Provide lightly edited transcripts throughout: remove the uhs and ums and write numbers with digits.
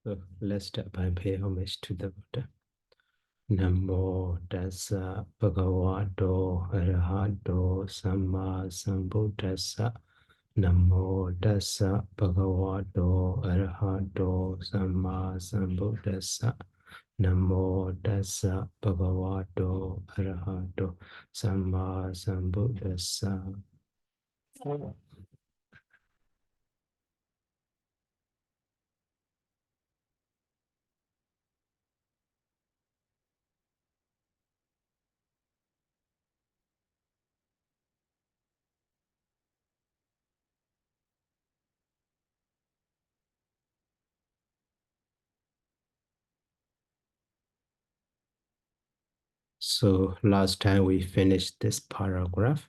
So let's start by paying homage to the Buddha. Namo tassa bhagavato arahato samma sambuddhassa. Namo tassa bhagavato arahato samma sambuddhassa. Namo tassa bhagavato arahato samma sambuddhassa. So last time we finished this paragraph.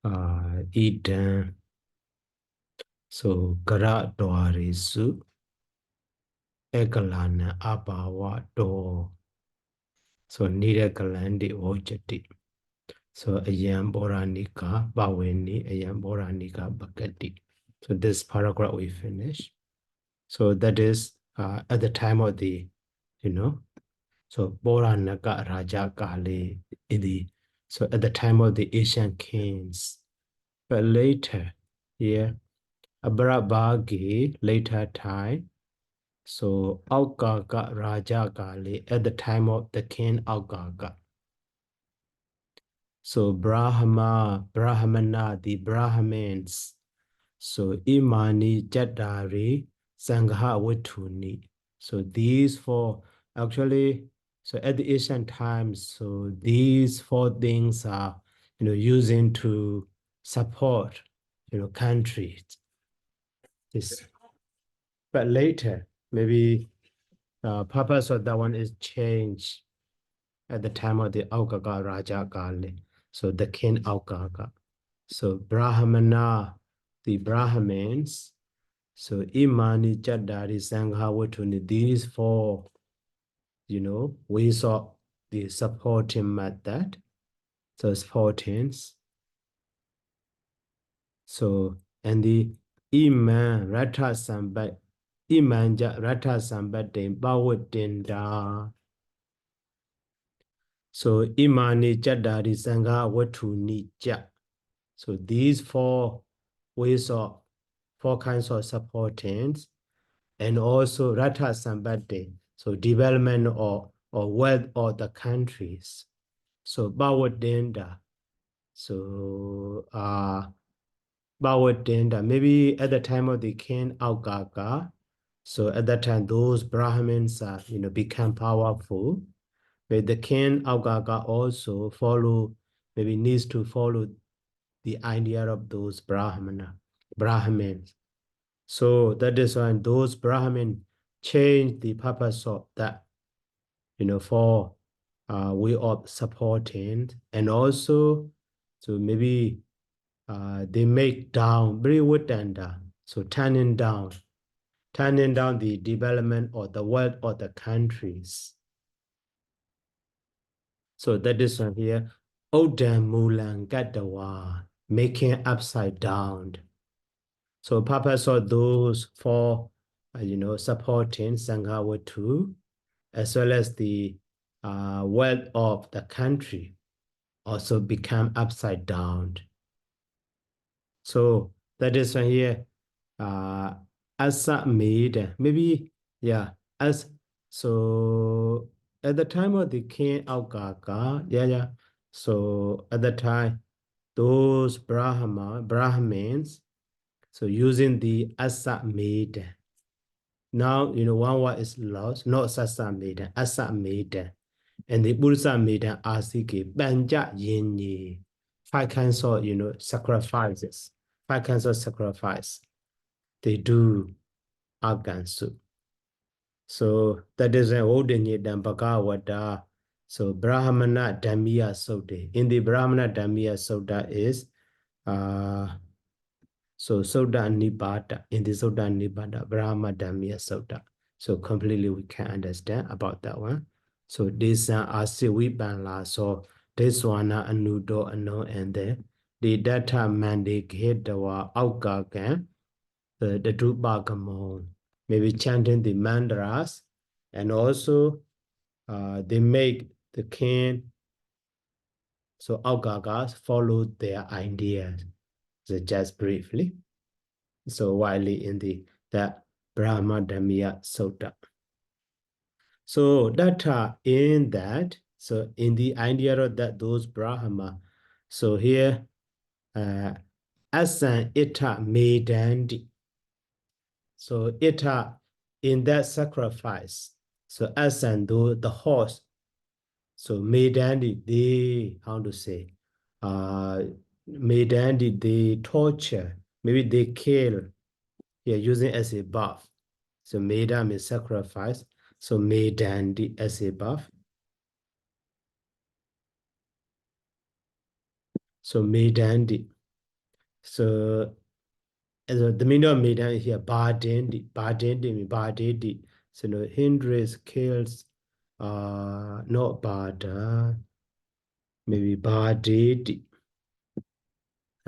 Idan. So gara dwarisu ekalana abawa do. So nira kalandi ojati. So ayam boranika baweni ayam boranika bakati. So this paragraph we finish. So that is at the time of the, so Boranaka Raja Kali so at the time of the Asian kings. But later, here, Abrabagi, later time, so Augaga Raja Kali at the time of the king Augaga. So Brahmana, the Brahmins, so Imani, Jadari, Sangha Wetuni. So these four, actually, so at the ancient times, so these four things are, using to support, countries. This, but later, maybe purpose of that one is changed at the time of the Augaga Raja Kali. So the king Augaga. So Brahmana, the Brahmins, so Imani, Jadari, Sangha, Wetuni, these four, ways of the supporting method. So it's 14s. So, and the Iman, Ratha Sambat, Imanja, Ratha Sambat, Bawatinda. So Imani, Jadari, Sangha, Wetuni, Ja. So these four ways of, four kinds of supportings, and also Ratha Sambate, so development or wealth of the countries. So Bawadenda, so Bawadenda, maybe at the time of the king Augaga, so at that time those Brahmins become powerful. But the king Augaga also maybe needs to follow the idea of those Brahmins. So that is why those Brahmins change the purpose of that, for way of supporting, and also, so maybe they make down very witanda, so turning down the development or the wealth of the countries. So that is one here, Odam Mulan Gadawa, making upside down. So purpose of those four, supporting Sangha as well as the wealth of the country also become upside down. So that is why here, Asa made, maybe, yeah, as, so at the time of the king Augaga, so at the time, those Brahmins, so using the Asa made. Now, one word is lost, not Sasa made, Asa made. And the Buddha made Asiki, Banja Yinyi, 5 kinds of, sacrifices, 5 kinds of sacrifice. They do Agansu. So that is an old Bhagavata. So Brahmana Dhammiya Sutta. In the Brahmana Dhammiya Sutta is so Sutta Nibbata. In the Sutta Nibbata, Brahma Dhammiya Sutta. So completely we can understand about that one. So this Asivipanla, so this one Anudo Ano and the data mandate Hitawa Augagan, the Drupagamon. maybe chanting the mantras, and also they make the king, so Algagas follow their ideas. So just briefly, so widely in the Brahma Dhammiya Sutta. So that in that, so in the idea of that those Brahma, so here asan ita medandi. So ita in that sacrifice, so asan though the horse, so medandi they how to say, medandi they torture, maybe they kill, yeah, using as a buff. So meda means sacrifice. So medandi as a buff. So medandi. So as the meaning of medan here, badendi, badendi means badedi. So no hindrance kills, not bada, maybe badedi.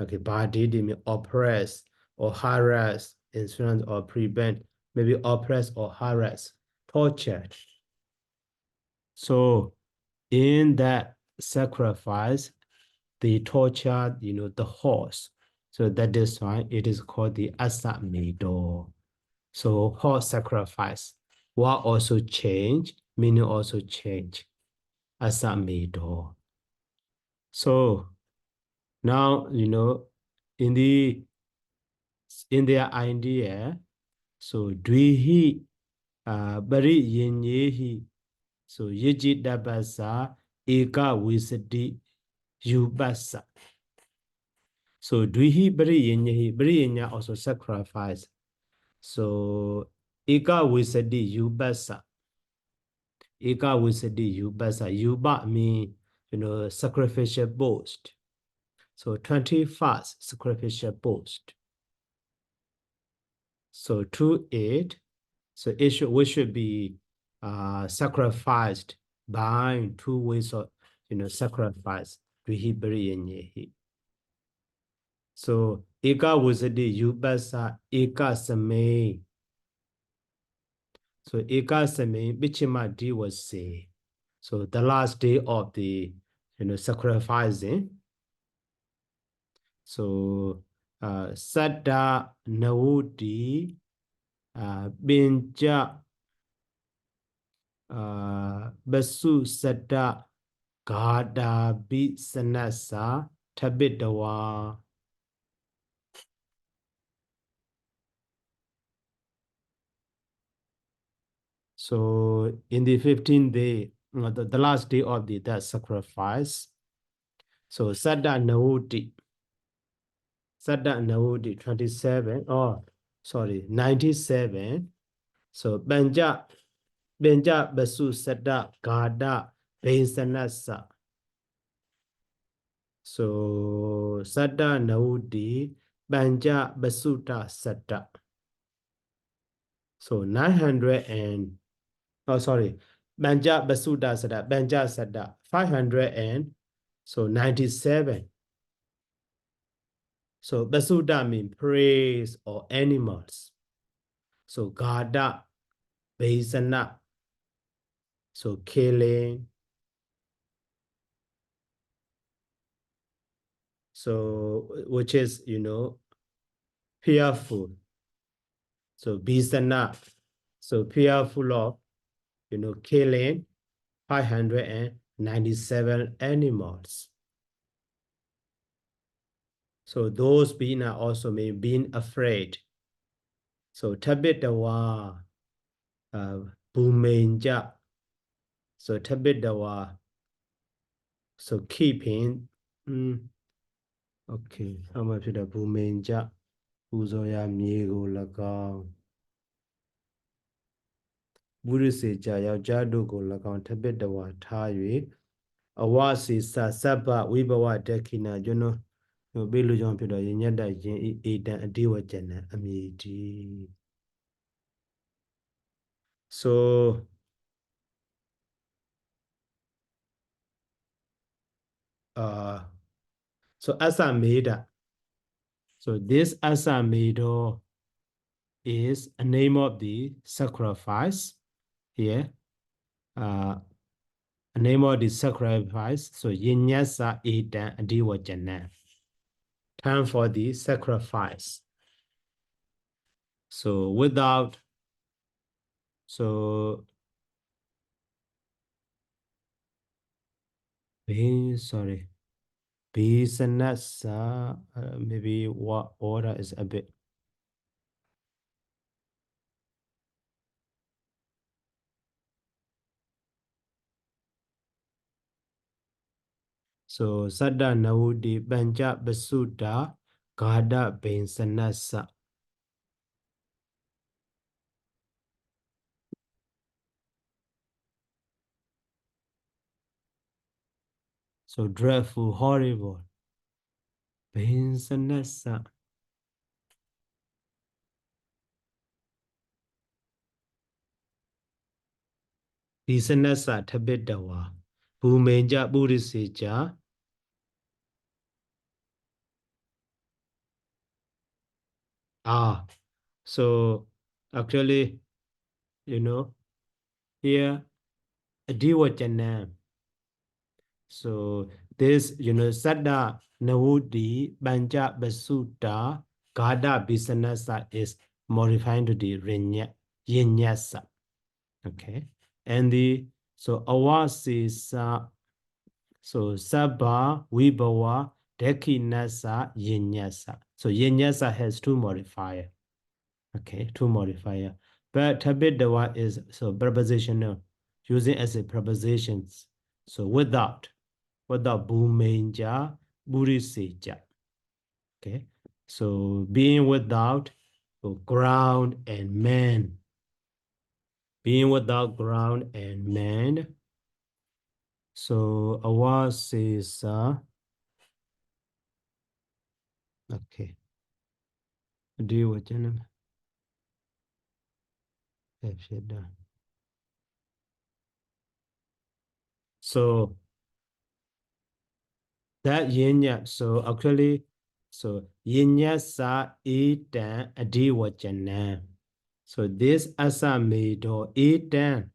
Okay, badedi means oppress or harass, influence or prevent, maybe oppress or harass, torture. So in that sacrifice, they tortured, the horse. So that is why it is called the Asamedo. So horse sacrifice. What also change, meaning also change. Asamedo. So now, in their idea, so dvihi bari yenyehi, so yeji dabasa eka wisadi yubasa. So dvihi bari yenya also sacrifice. So eka wisadi yubasa. Eka wisadi yubasa. Yuba mean, sacrificial boast. So 21st sacrificial boast. So 2-8. So we should be sacrificed by 2 ways of sacrifice. So eka wisadi yubasa eka same. So eka same bichima was say. So the last day of the sacrificing. So Saddha Nawudi Binja Basu Saddha Gada Bi Sanasa Tabidawa. So in the 15th day, the last day of that sacrifice, so Saddha Nawudi 27, 97. So Benja Basu Saddha Gada Baisanasa. So Saddha Naudi Banja Basuta Saddha. So 900 and Banja Basuta Saddha, Banja Saddha 500 and so 97. So Basuta means praise or animals. So Gada Baisana, so killing. So which is fearful. So Bisana, so fearful of killing 597 animals. So those being are also may being afraid. So Tabitawa Bumenja. So Tabitawa, so keeping okay, how much the Bumenja Uzoya Miego Lagao Buddhist Jado go Lagan Tabitawa Tayi Awasi Saba Wibawa Dekina, Bilu John Peter Yada Eden a dewa jana amiti. So so Asa Meda. So this Asa Medo is a name of the sacrifice here. A name of the sacrifice. So yinyasa etan adiwajana. Time for the sacrifice. So without, so sorry, bisanasa, maybe what order is a bit. So Sada Naudi Banja Basuda Gada Bensanasa. So dreadful, horrible. Bensanasa. Bisanasa Tabidawa. Bumenja Buddhiseja. So actually, here Diwajanam. So this, Sada Naudi Banja Basuda Gada Bisanasa is modifying to the Yinyasa. Okay. And so awasisa, so sabha, vibhava, dekinasa, yinyasa. So yinyasa has two modifier. Okay, two modifier. But tabidawa is so prepositional, using as a prepositions. So without bumenja, buriseja. Okay. So being without, so ground and man. Being without ground and man. So Awa says, okay, deal with them. So that yinya, so actually, so yinya sa etan adiwachana. So this asa medo etan,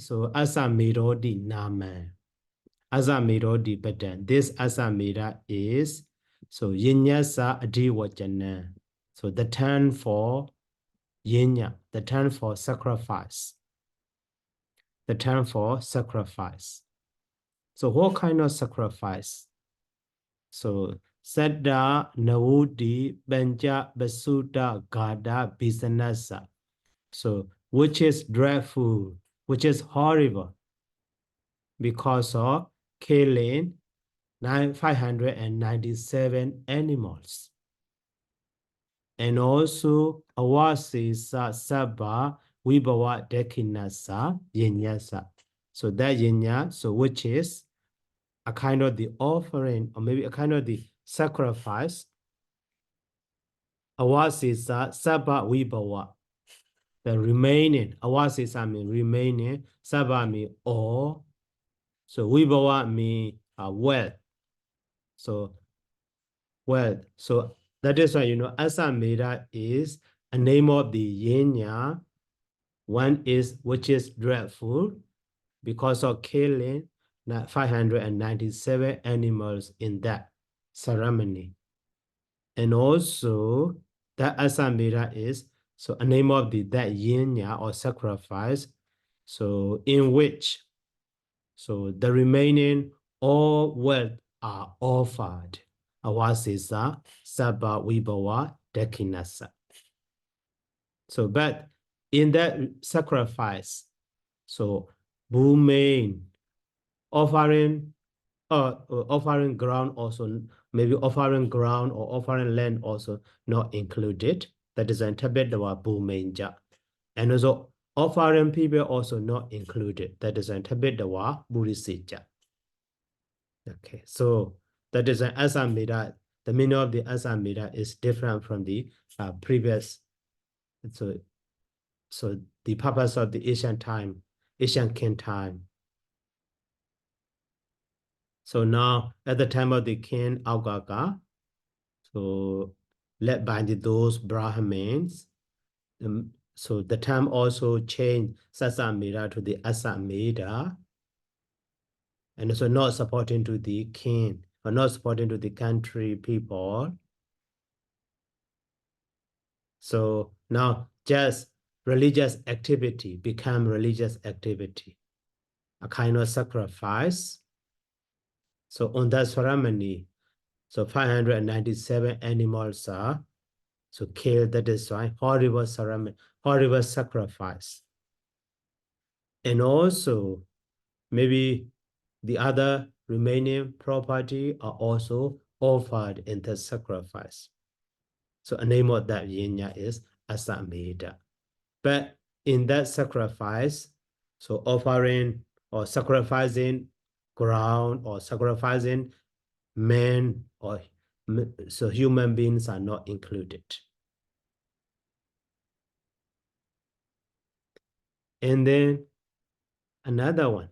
so asa medo di naman. Asa medo di batan. This asa meda is, so yinya sa adiwachana. So the term for yinya, the term for sacrifice. The term for sacrifice. So what kind of sacrifice? So Sada Naudi Banja Basuda Gada Bisanasa. So which is dreadful, which is horrible because of killing 597 animals. And also Awasisa Saba Wibawa Dekinasa Yinyasa. So that Yinya, so which is a kind of the offering, or maybe a kind of the sacrifice. Awasisa Saba Wibawa. The remaining, Awasisa mean remaining, Saba mean all. So Wibawa mean wealth. So wealth. So that is why, Asameda is a name of the Yenya. One is, which is dreadful because of killing 597 animals in that ceremony. And also that Asameda is so a name of that yinya or sacrifice. So in which so the remaining all wealth are offered. Awasisa Saba Wibawa Dekinasa. So but in that sacrifice, so Bumain offering offering ground also, maybe offering ground or offering land also not included. That is an tabedwa bumenja. And also offering people also not included. That is an tabedwa burisija. Okay, so that is an asamida. The meaning of the asamida is different from the previous. So the purpose of the Asian king time. So now, at the time of the king Augaga, so led by those Brahmins. So the term also changed Sasa Metta to the Asa Metta, and also not supporting to the king or not supporting to the country people. So now just religious activity become religious activity, a kind of sacrifice. So on that ceremony, so 597 animals are so killed. That is why horrible ceremony, horrible sacrifice. And also maybe the other remaining property are also offered in the sacrifice. So a name of that yinya is Asameda. But in that sacrifice, so offering or sacrificing ground or sacrificing men or so human beings are not included. And then another one.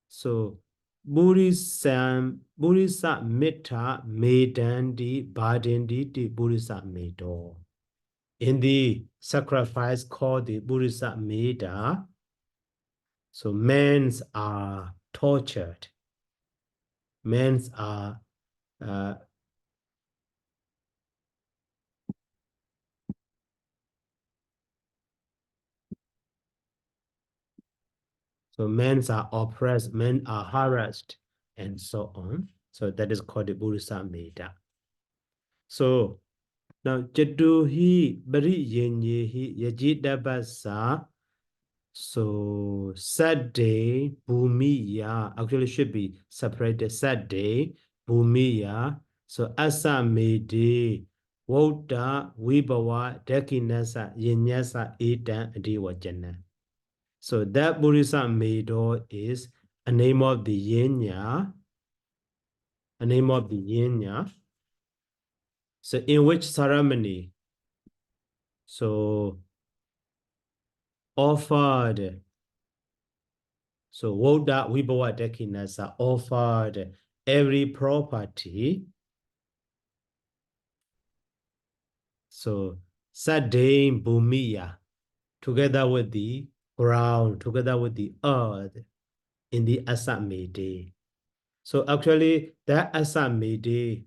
So Burisa Metta Medandi Badindi Di Burisa Medo. In the sacrifice called the Burisa Meda, so men are tortured. Men are so men are oppressed, men are harassed, and so on. So that is called the Burisa Meda. So now Jaduhi Bari Yenyehi Yajidabasa. So Saturday, Bhumiya, actually should be separated. Saturday, Bhumiya. So Asa Mede, Wota, Wibawa, Dekinasa, Yenyasa, Etan, Adiwajana. So that Burisa Medo is a name of the Yenya, a name of the Yenya. So in which ceremony? So offered. So Woda Wibawa Dekinasa offered every property. So Sadain Bhumiya, together with the ground, together with the earth in the Asamede. So actually that Asamede,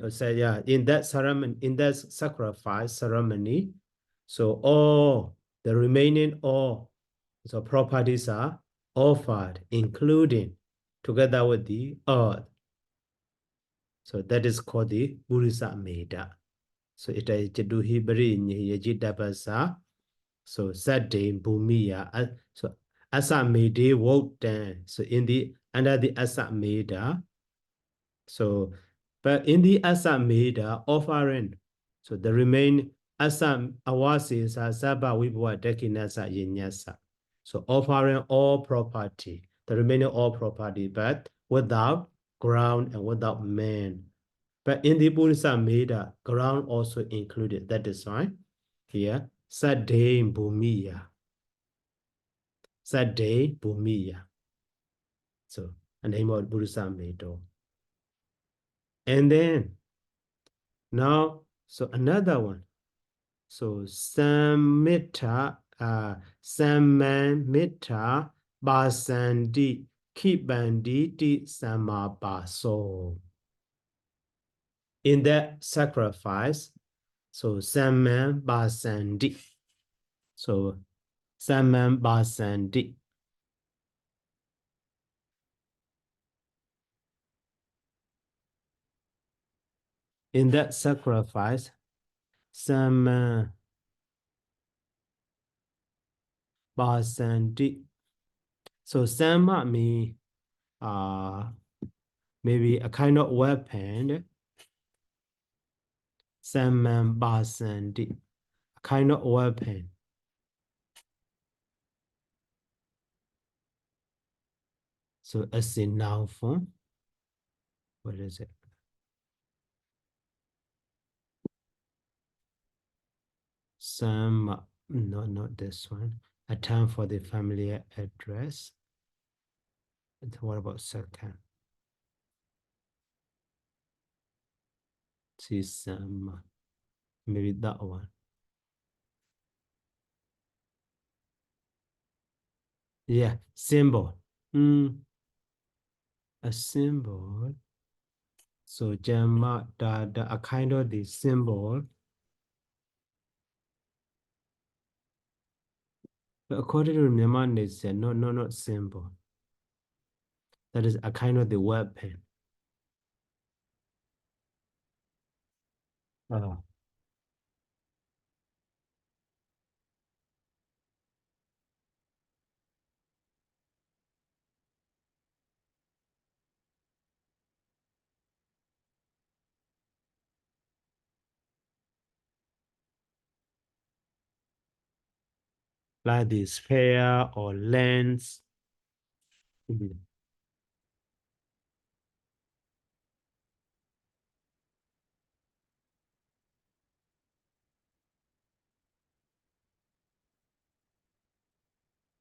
say yeah, in that ceremony, in that sacrifice ceremony, so all the remaining all so properties are offered, including together with the earth. So that is called the Burisa Meda. So it is Jaduhi Bari Yajidabasa. So Saturday Bhumiya. So Asa Mede Wotan. So in the under the Asa Meda. So but in the Asa Meda offering, so the remain Asa Awasis Asaba Wibwa Dekinasa Yinyasa. So offering all property, the remaining all property, but without ground and without man. But in the Burisa Meda, ground also included. That is why here, Saturday Bhumiya. Saturday Bhumiya. So, a name of Burisa Medo. And then, now, so another one. So, Sammita, Sammita, Basandi, Kibandi, Samabaso. In that sacrifice, so Samman Basandi. So Samman Basandi. In that sacrifice, Samman Basandi. So Sama means maybe a kind of weapon. Samman Basandi. A kind of weapon. So as in noun form. What is it? Some, no, not this one. A term for the familiar address. And what about second? See some. Maybe that one. Yeah, symbol. A symbol. So Jamma, a kind of the symbol. But according to Myanmar, they said no, not symbol. That is a kind of the weapon. Uh, like the sphere or lens.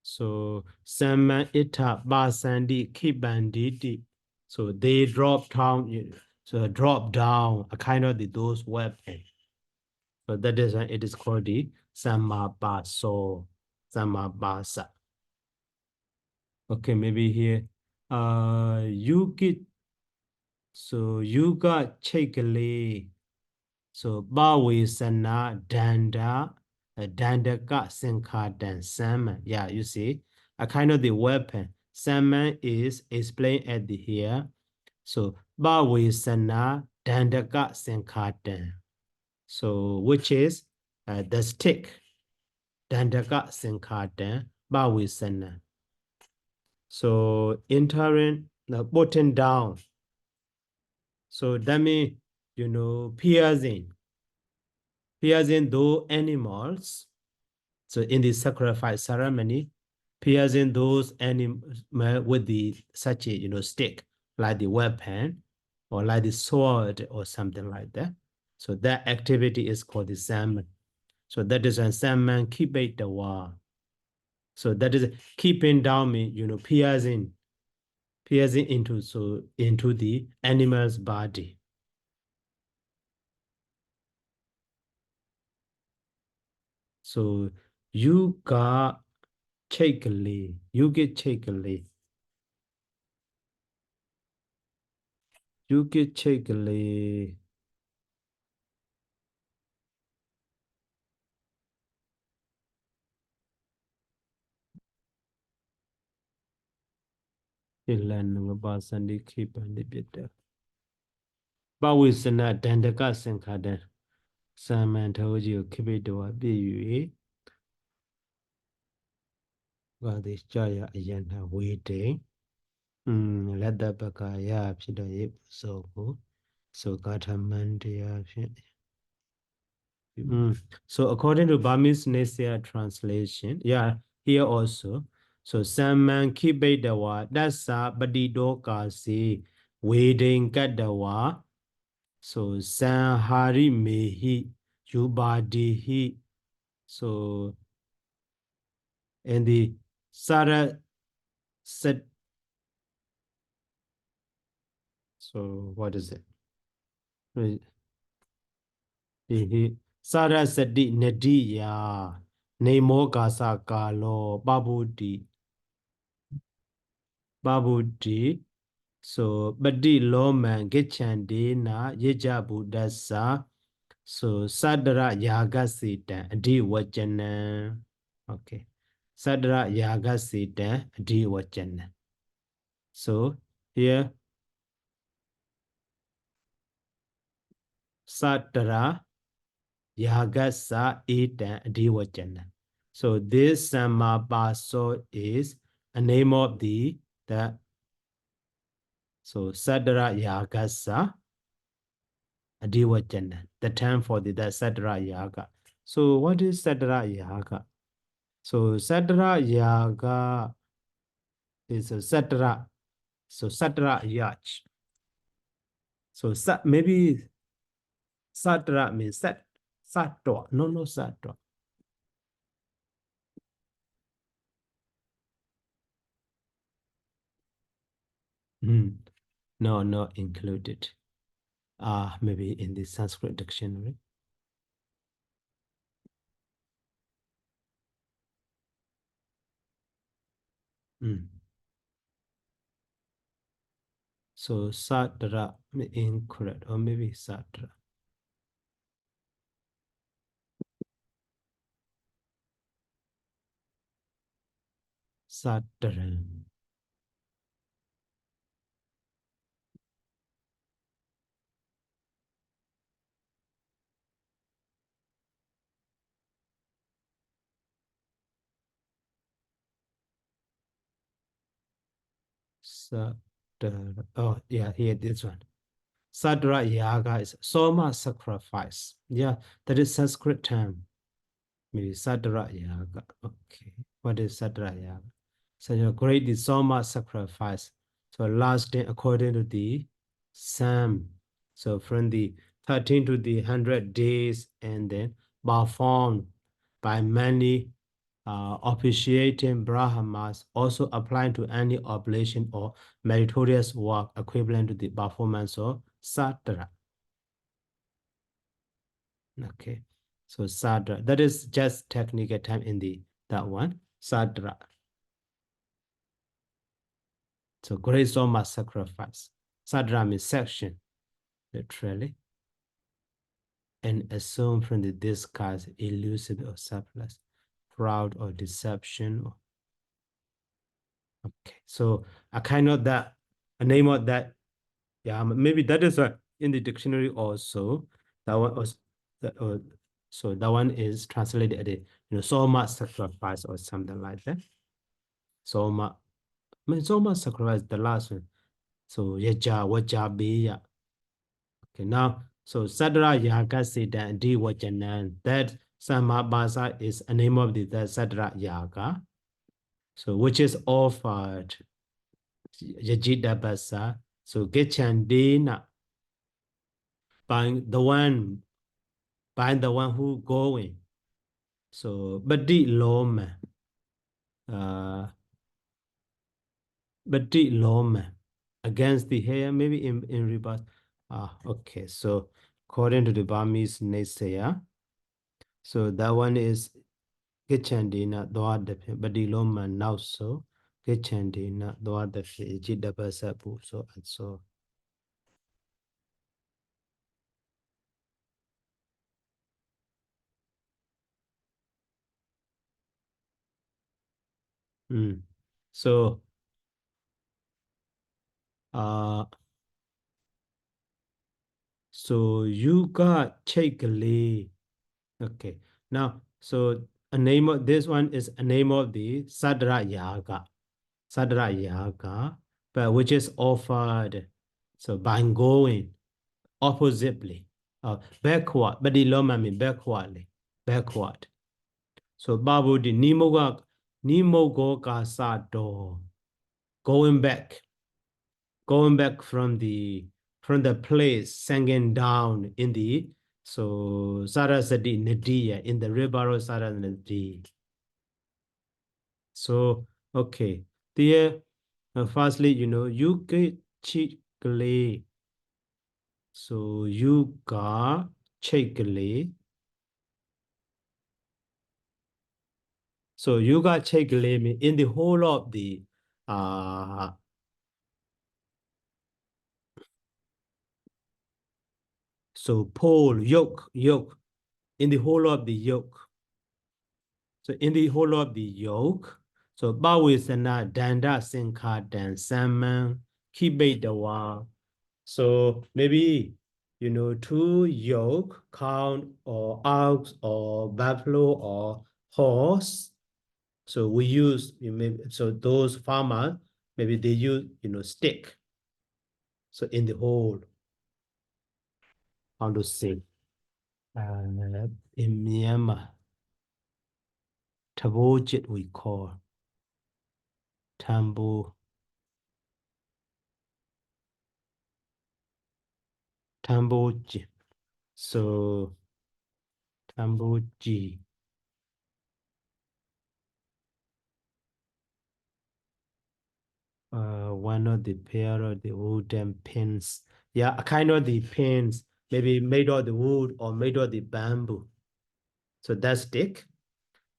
So Sama Ita Basandi Kibanditi. So they drop down, so drop down a kind of those weapons. So that is why it is called the Samabaso. Samabasa. Okay, maybe here. You get so you got Chekale. So Bawi Sana Danda Dandaka Sinkadan Salmon. Yeah, you see, a kind of the weapon. Salmon is explained at the here. So Bawi Sana Dandaka Sinkadan. So which is the stick. Dandaka Sinkadan Bawi Sana. So entering the button down. So that means piercing those animals. So in the sacrifice ceremony, piercing those animals with the such a stick, like the weapon or like the sword or something like that. So that activity is called the salmon. So that is when salmon keep it the war. So that is keeping down me, piercing into the animal's body. So you got shakily, you get shakily. You get shakily. Ilan ba sandi keep and the bit. Bawisana dandaka sankadan. Saman toji kibidoa be while this jaya ayana waiting. Let the bakaya pida so katamandia. So according to Burmese Nasia translation, yeah, here also. So Saman Kibedawa, that's a Badido Kasi, Wading Kadawa. So Sanhari Mehi, Yubadihi. So and the Sara said, so what is it? Sarasati Nadiya Nemo Gasa Kalo Babudi so Badi Loman Gechandi na Yeja Buddhasa so Sadra Yaga Sita Adi Wajana. Okay. Sadra Yaga Sita Adi Wajana. So here Sadra Yagasa Ita Adi Wajana. So this Samabaso is a name of the so Sadra Yagasa Adiwachana, the term for the Sadra Yaga. So what is Sadra Yaga? So Sadra Yaga is a Sadra. So Sadra Yach. So maybe Sadra means Satwa. No, Satwa. No, not included. Maybe in the Sanskrit dictionary. So Sadra incorrect, or maybe Sadra. Sadra. Sadra. Oh, yeah, here, this one. Sadra Yaga is Soma sacrifice. Yeah, that is Sanskrit term. Maybe Sadra Yaga. Okay. What is Sadra Yaga? So your great is Soma sacrifice. So last day according to the Sam. So from the 13 to the 100 days and then performed by many officiating Brahmas, also applying to any oblation or meritorious work equivalent to the performance of Sadra. Okay, so Sadra, that is just technical term in the that one, Sadra. So great Soma sacrifice. Sadra means section, literally, and assume from the disguise, elusive or surplus, fraud or deception. Okay, so a kind of that, a name of that, yeah, maybe that is in the dictionary also. That one was, that, so that one is translated as Soma sacrifice or something like that. Soma, I mean, Soma sacrifice, the last one. So yaja, waja, beya. Okay, now, so Sadra Yaga Siddha Di Wajanan, that Samabhasa is a name of the Sadra Yaga. So which is offered Yajita Basa. So Gechandina by the one who going. So Badi Loma. Badi Loma against the hair, maybe in reverse. Okay, so according to the Burmese naysaya, so that one is Gichandina Dwadapi, Badiloma now so Gichandina Dwadapi, Jidabasapu, so and so. So uh so you got Chekali. Okay. Now so a name of this one is a name of the Sadra Yaga. Sadra Yaga, but which is offered so by going oppositely, backward, Badiloma mean backwardly, backward. So Babu di Nimogo Kasado, going back from the place, singing down in the so Sarasati Nadia in the river of Sarasati. So okay, there firstly, you get cheat clay. So you got chekle. So you got chekle in the whole of the so pole, yoke, in the whole of the yoke. So in the whole of the yoke, so bawisana danda sinka dan salmon, kibate the one. So maybe 2 yoke, count or ox or buffalo or horse. So we use so those farmers maybe they use stick. So in the whole, how to say in Myanmar, tabojit we call tambo tamboji. So tamboji. One of the pair of the wooden pins. Yeah, kind of the pins, maybe made of the wood or made of the bamboo. So that's stick.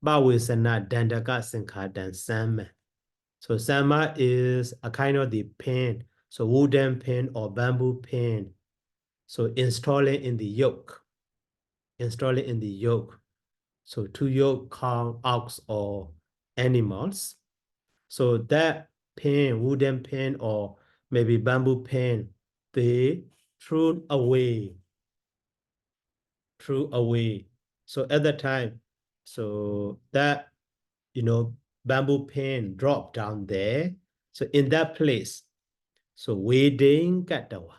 But with a dandaka sinka dan salmon. So sama is a kind of the pan. So wooden pan or bamboo pan. So install it in the yoke. Install it in the yoke. So to yoke cow, ox, or animals. So that pan, wooden pan or maybe bamboo pan, they thrown away. Threw away. So at that time, so that bamboo pan dropped down there. So in that place, so wedding katawa.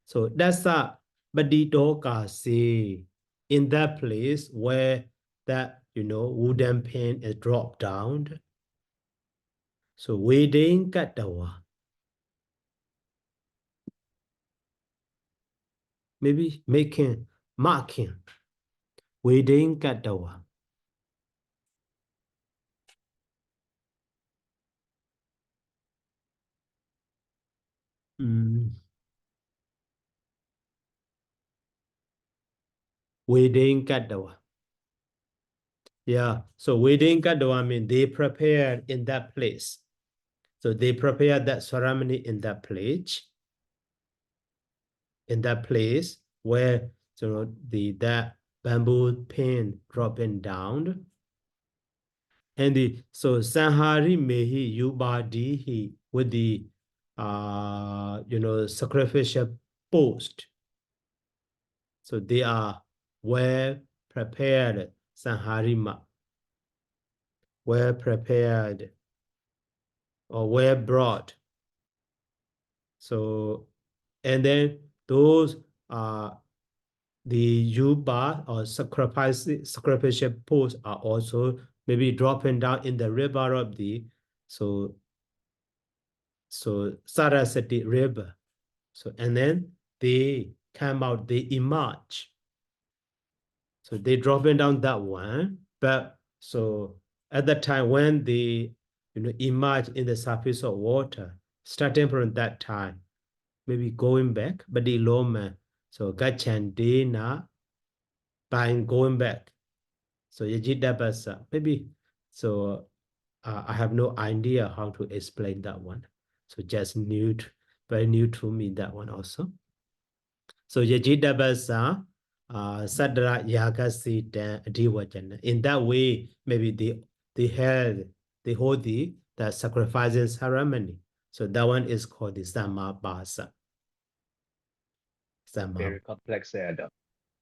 So that's a Badidoka say in that place where that wooden pan is dropped down. So wedding katawa. Maybe making marking. Wedding katawa. Wedding katawa. Yeah, so wedding katawa mean they prepared in that place. So they prepared that ceremony in that place. In that place where that bamboo pin dropping down. And so Sanhari Mehi Yubadihi with the sacrificial post. So they are well prepared, Sanharima, well prepared or well brought. So, and then those the yuba or sacrificial posts are also maybe dropping down in the river of the Saraswati river. So and then they come out, they emerge. So they dropping down that one, but so at the time when they emerge in the surface of water, starting from that time, maybe going back, but the loma, so gachandena by going back. So Yajidabasa, maybe so I have no idea how to explain that one. So just new, very new to me, that one also. So Yajidabasa, Sadra Yagasi Adiwajana. In that way, maybe they hold the sacrificing ceremony. So that one is called the Samabasa. Very complex there, though.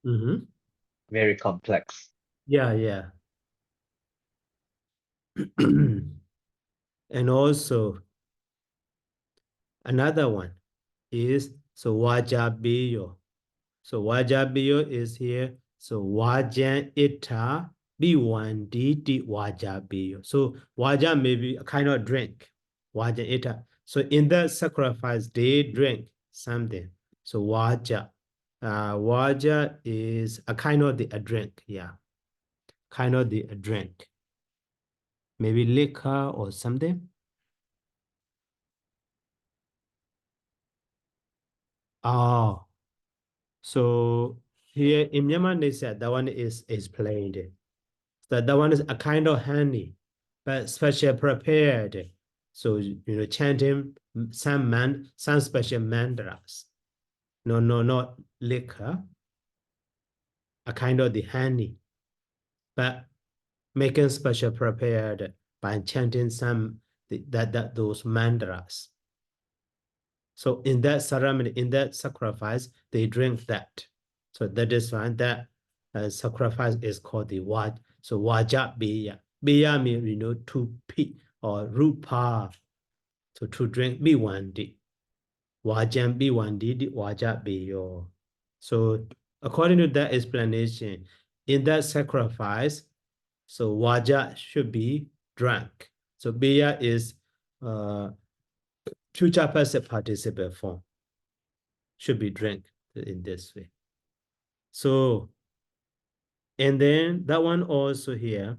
Mm-hmm. Very complex. Yeah, yeah. And also another one is so Wajabiyo. So Wajabiyo is here. So Wajan Ita B1DD Wajabiyo. So Waja may be a kind of drink. Wajan Ita. So in that sacrifice, they drink something. So Waja. Waja is a kind of a drink. Yeah. Kind of a drink. Maybe liquor or something. Oh, so here in Myanmar, they said that one is explained. So that one is a kind of honey, but special prepared. So chanting some special mantras. No, not liquor. A kind of the honey, but making special prepared by chanting some those mantras. So in that ceremony, in that sacrifice, they drink that. So that is why that sacrifice is called the waj. So waja biya. Biya means to pee or rupa. So to drink biwandi. Wajan biwandi di waja biyo. So according to that explanation, in that sacrifice, so waja should be drunk. So biya is future passive participle form. Should be drank in this way. So, and then that one also here.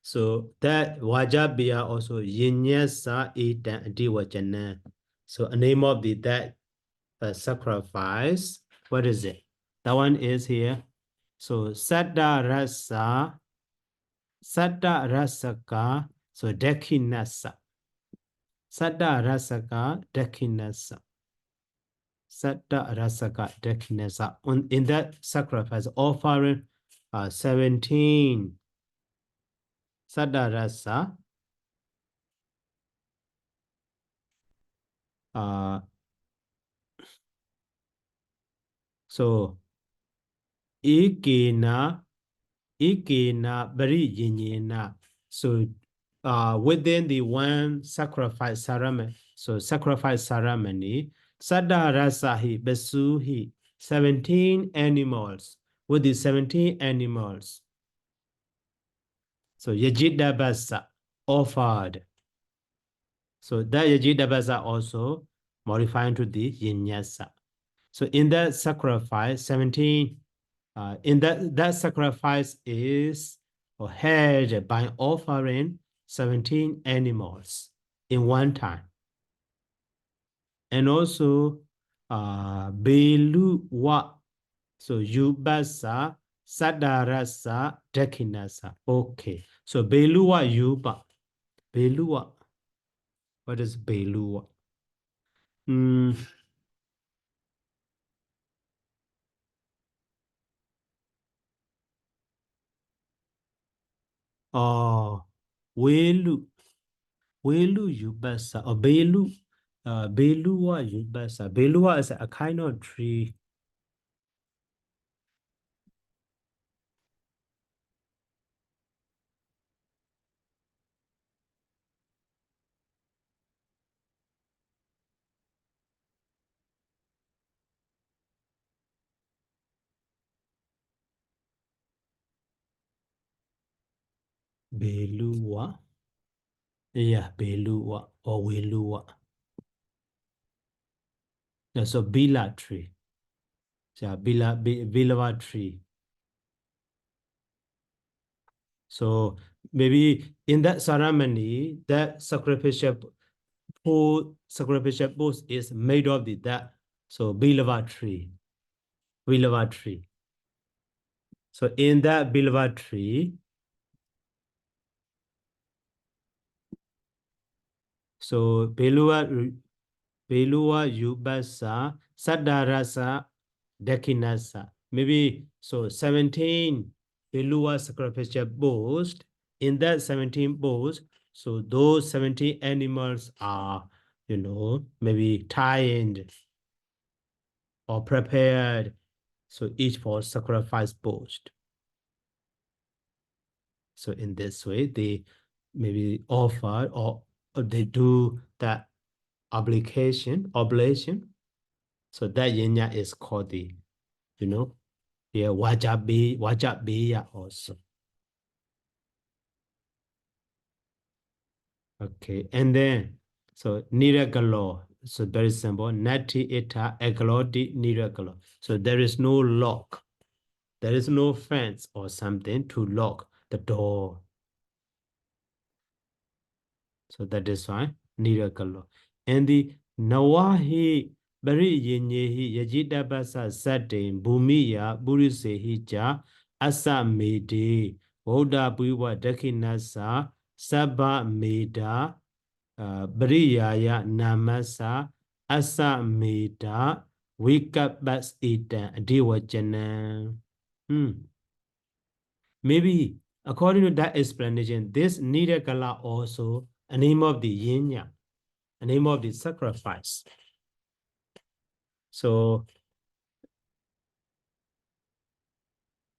So that wajabia also yinyasa itan diwajana. So a name of that sacrifice. What is it? That one is here. So satta rasaka. So Dakhinasa. Satta Rasaka Dakhinasa. Satta Rasaka Dakhinasa. In that sacrifice, offering 17 Satta Rasa. So Ikena Bari Yinyena. So within the one sacrifice ceremony, so sacrifice ceremony, Saddha Rasahi Besuhi, 17 animals, with the 17 animals. So Yajida Basa offered. So that Yajida Basa also modifying to the Yinyasa. So in that sacrifice, 17 in that sacrifice is held by offering 17 animals in one time. And also Belu wa, so Yubasa Sadarasa Dekinasa. Okay. So Belua Yuba. Belua. What is Belua? Oh, Welu. Welu Yubasa or Belu. Belua Yubasa. Belua is a kind of tree. Belua. Yeah, Belua or Welua. That's a Bila tree. Yeah, Bilawa tree. So maybe in that ceremony, that sacrificial post is made of that. So Bilawa tree. Bilawa tree. So in that Bilawa tree, so Belua Yubasa Sadarasa Dekinasa. Maybe so 17 Belua sacrificial bulls. In that 17 bulls, so those 17 animals are, maybe tied or prepared. So each for sacrifice post. So in this way, they maybe offer or they do that oblation. So that yenya is called the, wajabeya also. Okay, and then, so niragalo, so very simple, nati ita eglodi niragalo. So there is no lock, there is no fence or something to lock the door. So that is why niragalo. And the nawahi bari yinyehi yajita basa satin bumiya burisehi ja asa mede Boda buiwa dekinasa sabba meda Briyaya namasa asa meda wikabas ita diwajana. Maybe according to that explanation, this Nidakala also a name of the yinya, a name of the sacrifice. So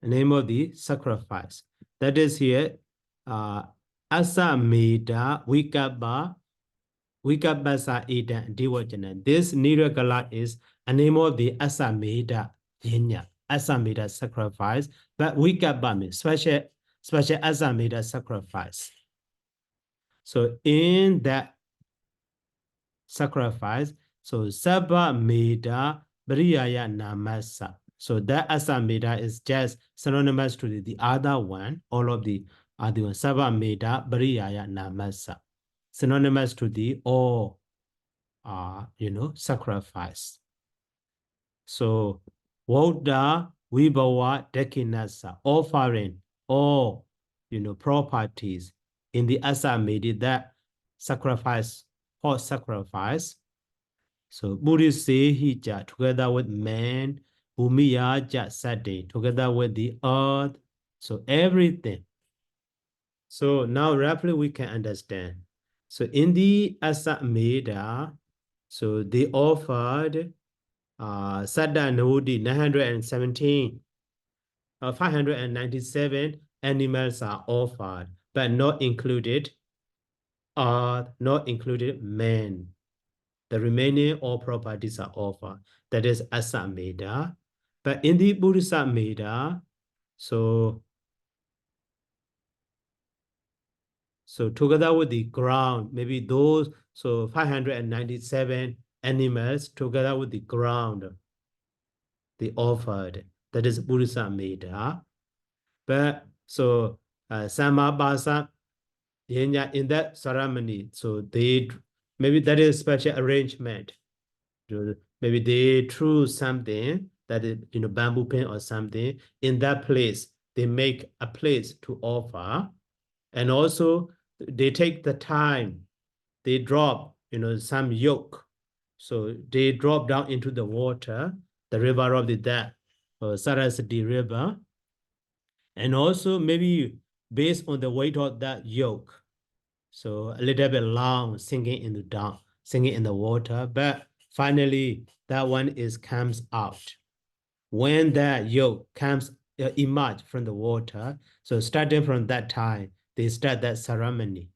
a name of the sacrifice. That is here asa meda Wikabasa Eda Diwajana. This Niragala is a name of the Asameda Yinya, Asameda sacrifice, but Wikabami, special Asameda sacrifice. So in that sacrifice, so Saba Meda Briyaya Namasa. So that Asameda is just synonymous to the other one, all of the other one. Saba Meda Briyaya Namasa. Synonymous to the all sacrifice. So, Voda Vibhawa Dekinasa, offering all, properties in the Assamedi that sacrifice, hot sacrifice. So Buddhists say hija together with man, Bhumiya Sati, together with the earth. So everything. So now roughly we can understand. So in the Assameda, so they offered Saddha Nodi 917, 597 animals are offered, but not included not included men. The remaining all properties are offered. That is Asameda. But in the Buddhist Meda, so together with the ground, maybe those, so 597 animals together with the ground, they offered. That is Buddhist Meda. But so Samabasa, in that ceremony, so they maybe that is special arrangement. Maybe they threw something that is bamboo pin or something in that place. They make a place to offer, and also they take the time. They drop some yolk, so they drop down into the water, the river of the dead, or Saraswati River, and also maybe based on the weight of that yolk. So a little bit long, sinking in the water, but finally that one comes out. When that yolk comes emerge from the water, so starting from that time, they start that ceremony.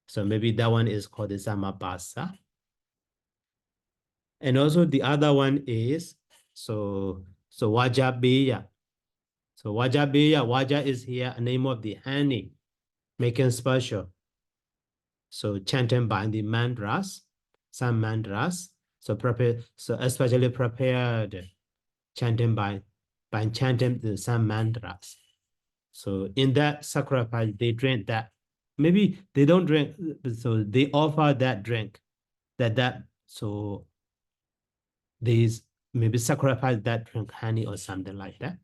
So maybe that one is called the Samabasa. And also the other one is Wajabeya. So Wajabeya, Waja is here a name of the honey, making special. So chanting by the mantras, some mantras. So especially prepared chanting by chanting some mantras. So in that sacrifice, they drink that. Maybe they don't drink, so they offer that drink, so these maybe sacrifice that drink honey or something like that.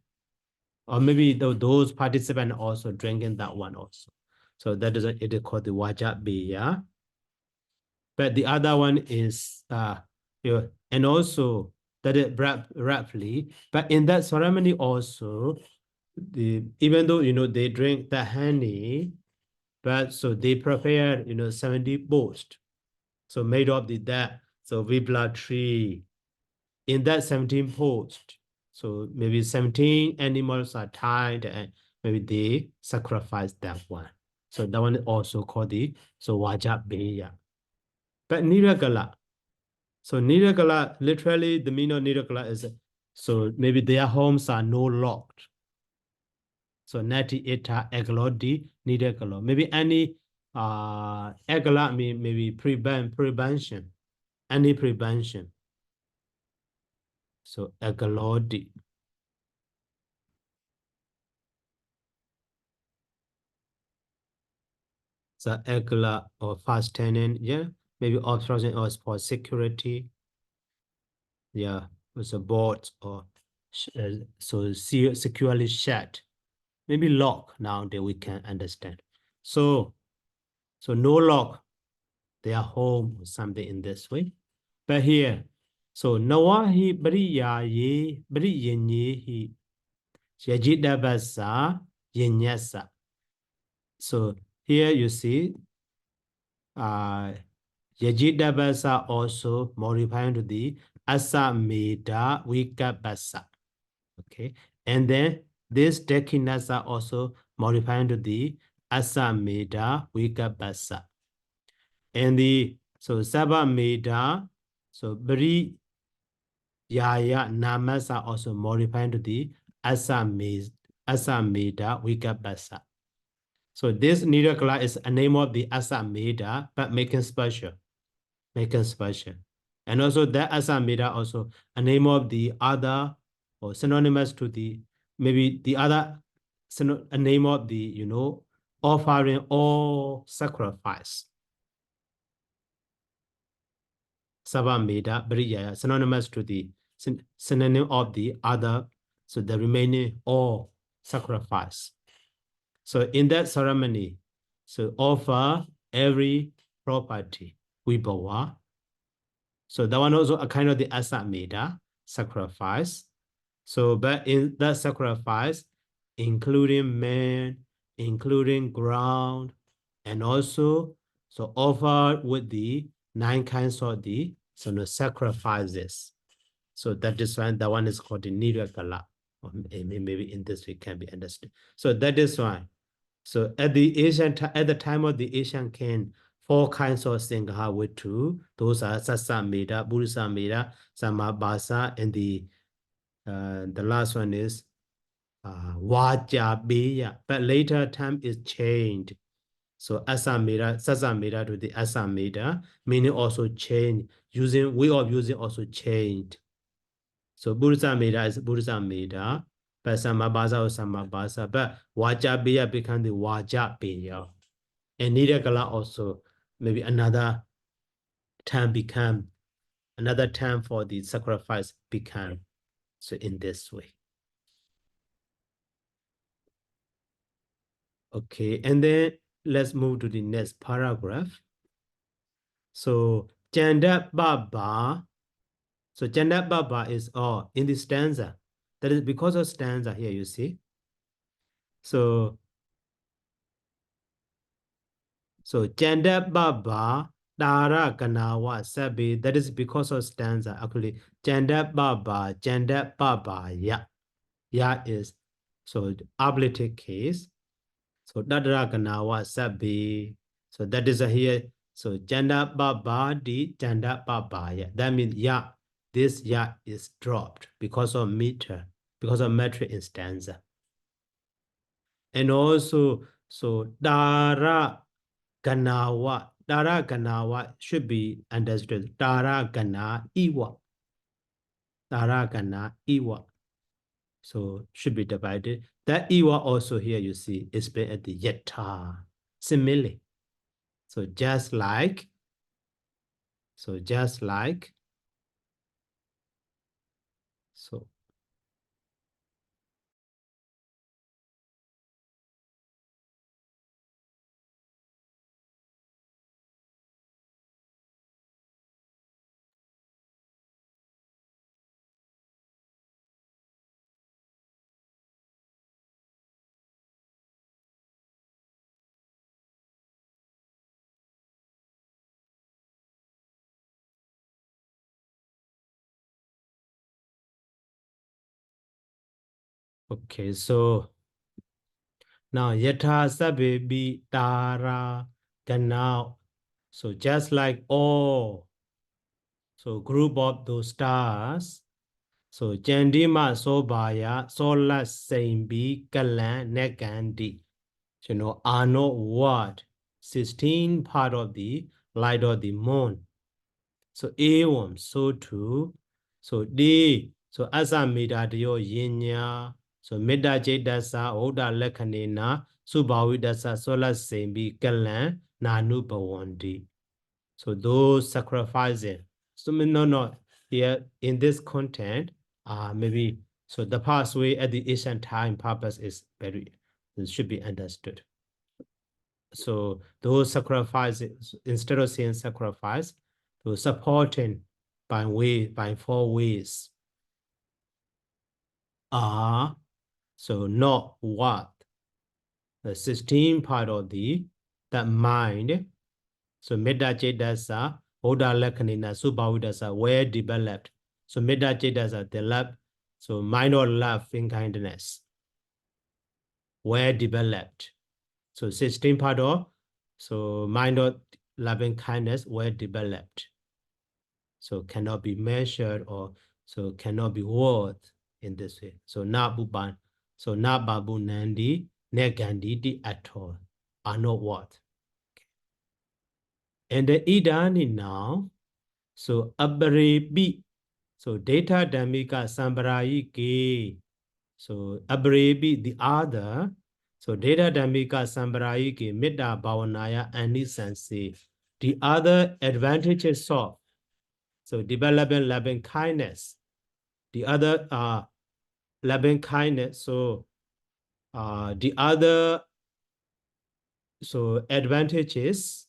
Or maybe those participants also drinking that one also. So that is it is called the Wajabeya. But the other one is and also that is roughly, but in that ceremony also, even though they drink the honey, but so they prepare 70 bowls, so made of that, so vibla tree. In that 17 post, so maybe 17 animals are tied, and maybe they sacrifice that one. So that one is also called the Wajabeya. But Niragala, so Niragala, literally the meaning of Niragala is, so maybe their homes are no locked. So Nati Eta Eglodi Niragala. Maybe any Egala maybe prevention, any prevention. So Eglodi. So Egla or fast tenant, yeah, maybe obstruction or for security. Yeah, with a board or so securely shut. Maybe lock now that we can understand. So no lock, they are home or something in this way. But here, so Nawahi Bariya ye Bari Yenyehi Yajidabasa Yenyasa. So here you see Yajidabasa also modifying to the Asameda Vikabasa. Okay, and then this Dekinasa also modifying to the Asameda Vikabasa. And the Sabameda, so Bri Yaya Namasa also modifying to the Asameda Vikabasa. So this Niragala is a name of the Asameda, but making special. And also that Asameda also a name of the other, or synonymous to the, maybe the other, a name of the, offering or sacrifice. Savameda, Bariya, synonymous to the synonym of the other, so the remaining or sacrifice. So in that ceremony, So offer every property, vibhava. So that one also a kind of the asa metta, sacrifice. So, but in that sacrifice, including man, including ground, and also so offer with the 9 kinds of the sacrifices. So that is why that one is called the niragala. Or maybe in this way can be understood. So that is why. So at the time of the Asian king, 4 kinds of singha were true. Those are sasa metta, buddhisa metta, samabasa, and the last one is vaja beya. But later time is changed. So asameda, sasameda to the asameda, meaning also change. Using way of using also changed. So buddhisa meda is buddhisa meda, but samabasa or samabasa, but vaja beya become the vaja beya. And nidakala also maybe another time become another time for the sacrifice become. So in this way. Okay, and then let's move to the next paragraph. So Chanda Baba. So Chanda Baba is in the stanza. That is because of stanza here, you see. So Chanda Baba Dara Ganawa Sabi, that is because of stanza. Actually, Chanda Baba, Ya. Ya is so ablative case. So Dadra Ganawa Sabi. So that is here. So Chanda Baba di Chanda Baba Ya. That means Ya. This Ya is dropped because of meter, because of metric in stanza. And also, so Dara Ganawa should be understood. Dara Gana Iwa. Dara Gana Iwa. So should be divided. That Iwa also here you see is been at the Yeta. Simile. So just like, so okay, so now Yata Sabebi Tara Gana. So just like all, so group of those stars. So Chandima Sobaya Sola Saimbi Kalan Negandi. You know, are not what? 16 part of the light of the moon. So Evam, so too. So D, so Asa Mida Dio Yinya. So Mida Jedasa Oda Lekanina Subawidasa Sola Sembi Kalan Nanu Bawandi. So those sacrificing. So no. Here in this content, maybe so the pathway at the ancient time purpose is very it should be understood. So those sacrifices, instead of saying sacrifice, those supporting by 4 ways are so not what the 16 part of that mind. So metta cetasa, Oda Lakanina, Subhawidasa, were developed. So metta cetasa, the love, so mind or love in kindness, were developed. So 16 part of, so mind or loving kindness were developed. So cannot be measured or so cannot be worth in this way. So na buban, so na babu nandi, neganditi at all are not worth. And the idani now, so abrebi, so data damika sambarayike, so abrebi the other, so data damika sambarayike metta bhavanaya anisanse, the other advantages of, so developing loving kindness, the other loving kindness, so the other so advantages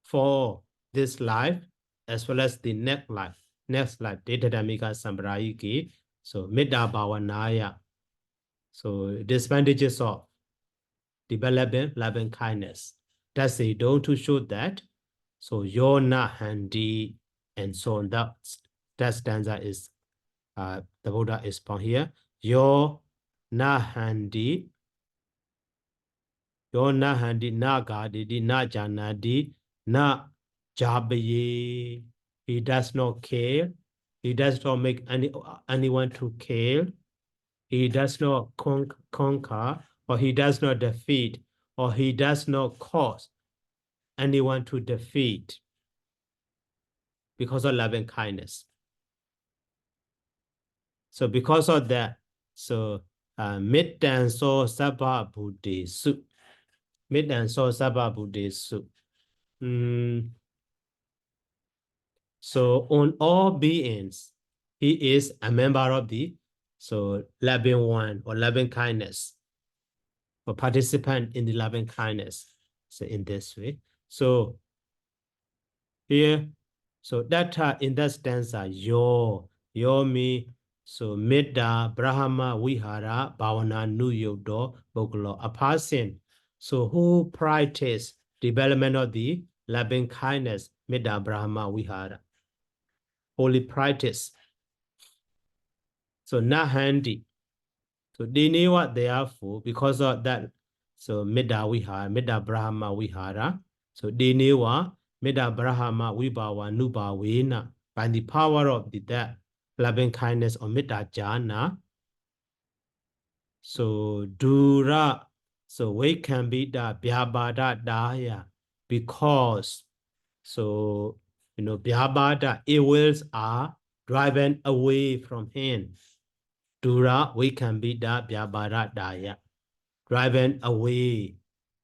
for this life as well as the next life. Next life, Dedadamika Sambrayiki. So Metta Bhavanaya. So disadvantages of developing loving kindness. That's a don't to show that. So you're not handy and so on. That stanza is the Buddha is found here. You're not handy. You're not handy, not gadidi, not janadi, not jabaye. He does not care. He does not make anyone to care. He does not conquer, or he does not defeat, or he does not cause anyone to defeat because of loving kindness. So because of that, so Metta so sabha buddhi su. Metta so sabha buddhi su. So on all beings, he is a member of the loving one or loving kindness, or participant in the loving kindness. So in this way. So here, so that in that stanza, your me, so Metta, Brahma, Vihara, Bhavana, Nuyodo, Bogolo, a person. So who practice development of the loving kindness, Metta, Brahma, Vihara. Holy practice. So not handy. So they knew what therefore, because of that, so Metta Vihara, Metta Brahma Vihara. So they knew what Metta Brahma Vibhava Nubhavena, by the power of that loving kindness of Metta Jhana. So Dura, so we can be the Vyabhada Daya, because so Vyabhada evils are driven away from him. Dura, we can be the Vyabhada Daya, driven away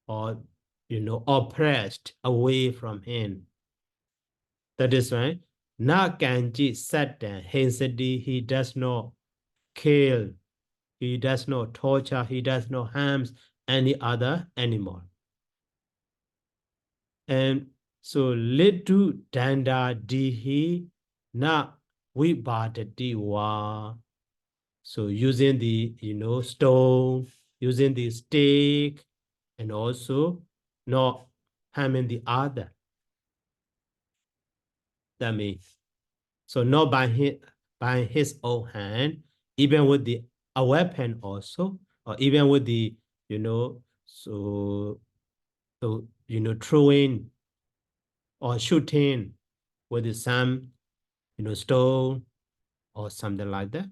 or oppressed away from him. That is right. Na kanji satan hensadi, he does not kill, he does not torture, he does not harm any other animal. And so litu danda dihi na vibhadati wa. So using the stone, using the stick, and also not harming the other. That means so not by his own hand, even with a weapon also, or even with the throwing or shooting with some stone or something like that.